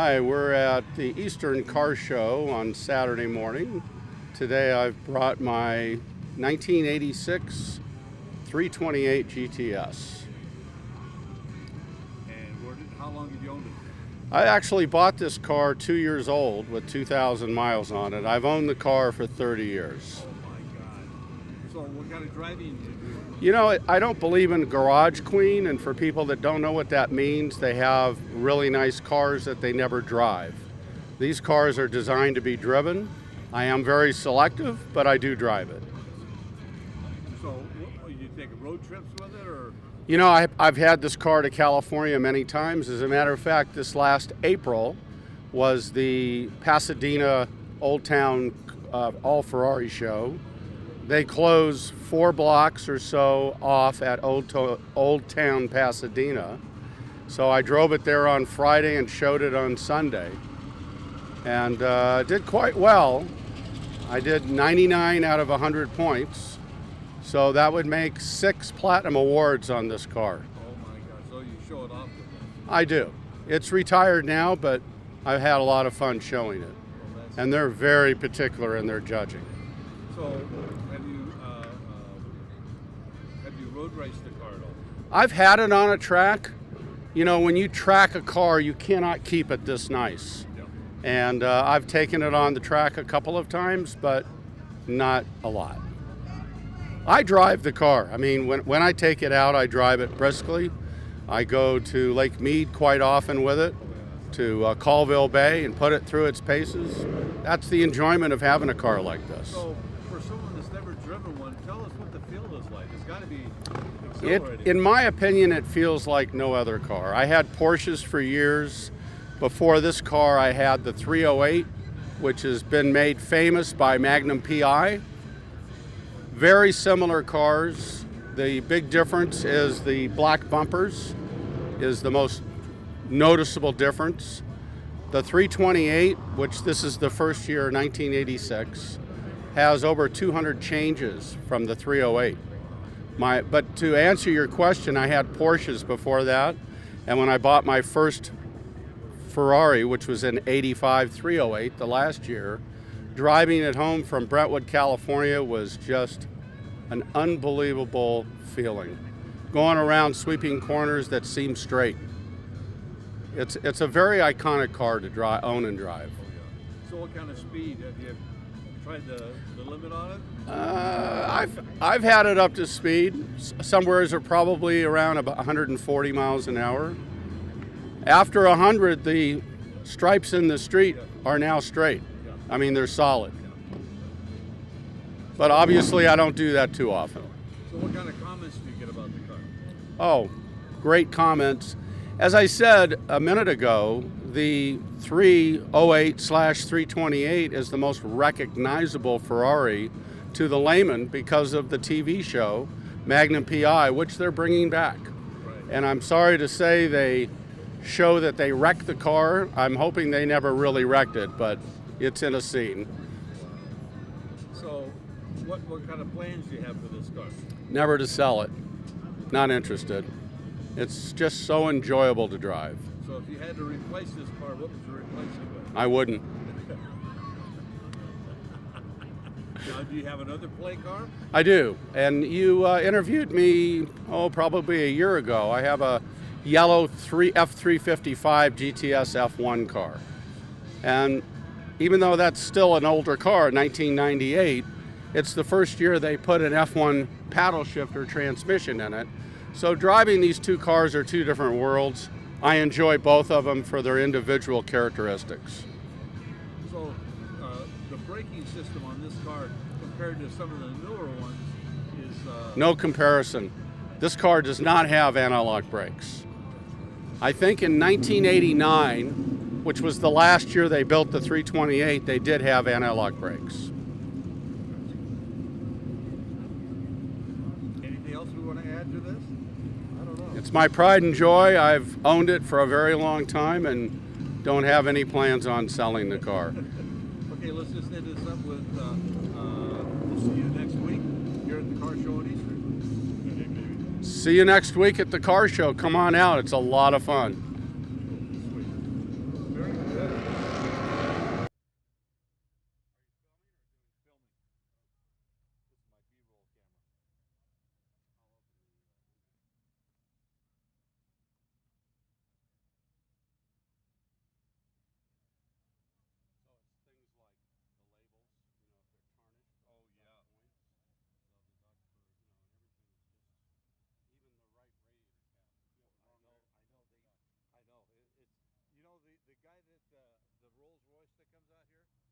Hi, we're at the Eastern Car Show on Saturday morning. Today I've brought my 1986 328 GTS. And how long have you owned it? I actually bought this car 2 years old with 2,000 miles on it. I've owned the car for 30 years. Oh my God. So what kind of driving do you do? You know, I don't believe in garage queen, and for people that don't know what that means, they have really nice cars that they never drive. These cars are designed to be driven. I am very selective, but I do drive it. So you take road trips with it, or? You know, I've had this car to California many times. As a matter of fact, this last April was the Pasadena Old Town All Ferrari show. They close 4 blocks or so off at Old Town Pasadena. So I drove it there on Friday and showed it on Sunday. And did quite well. I did 99 out of 100 points. So that would make 6 platinum awards on this car. Oh my God, so you show it off? I do. It's retired now, but I've had a lot of fun showing it. And they're very particular in their judging. So have you road raced the car at all? I've had it on a track. You know, when you track a car, you cannot keep it this nice. Yeah. And I've taken it on the track a couple of times, but not a lot. I drive the car. I mean, when I take it out, I drive it briskly. I go to Lake Mead quite often with it, to Colville Bay, and put it through its paces. That's the enjoyment of having a car like this. So for someone that's never driven one, tell us what the feel is like. It's got to be exhilarating. In my opinion, it feels like no other car. I had Porsches for years. Before this car, I had the 308, which has been made famous by Magnum PI. Very similar cars. The big difference is the black bumpers is the most noticeable difference. The 328, which this is the first year, 1986, has over 200 changes from the 308. But to answer your question, I had Porsches before that, and when I bought my first Ferrari, which was an 85 308 the last year, driving it home from Brentwood, California was just an unbelievable feeling. Going around sweeping corners that seem straight. It's a very iconic car to own and drive. So what kind of speed? Have you tried the limit on it? I've had it up to speed. Somewheres are probably around about 140 miles an hour. After 100, the stripes in the street are now straight. I mean, they're solid. But obviously, I don't do that too often. So what kind of comments do you get about the car? Oh, great comments. As I said a minute ago, the 308/328 is the most recognizable Ferrari to the layman because of the TV show Magnum PI, which they're bringing back. Right. And I'm sorry to say they show that they wrecked the car. I'm hoping they never really wrecked it, but it's in a scene. So what kind of plans do you have for this car? Never to sell it. Not interested. It's just so enjoyable to drive. So if you had to replace this car, what would you replace it with? I wouldn't. Now, do you have another play car? I do. And you interviewed me, probably a year ago. I have a yellow F355 GTS F1 car. And even though that's still an older car, 1998, it's the first year they put an F1 paddle shifter transmission in it. So driving these two cars are two different worlds. I enjoy both of them for their individual characteristics. So the braking system on this car compared to some of the newer ones is... No comparison. This car does not have anti-lock brakes. I think in 1989, which was the last year they built the 328, they did have anti-lock brakes. Anything else we want to add to this? I don't know. It's my pride and joy. I've owned it for a very long time and don't have any plans on selling the car. Okay, let's just end this up with we'll see you next week here at the car show in Eastern. See you next week at the car show. Come on out. It's a lot of fun. Sweet. Very good. guy that the Rolls Royce that comes out here,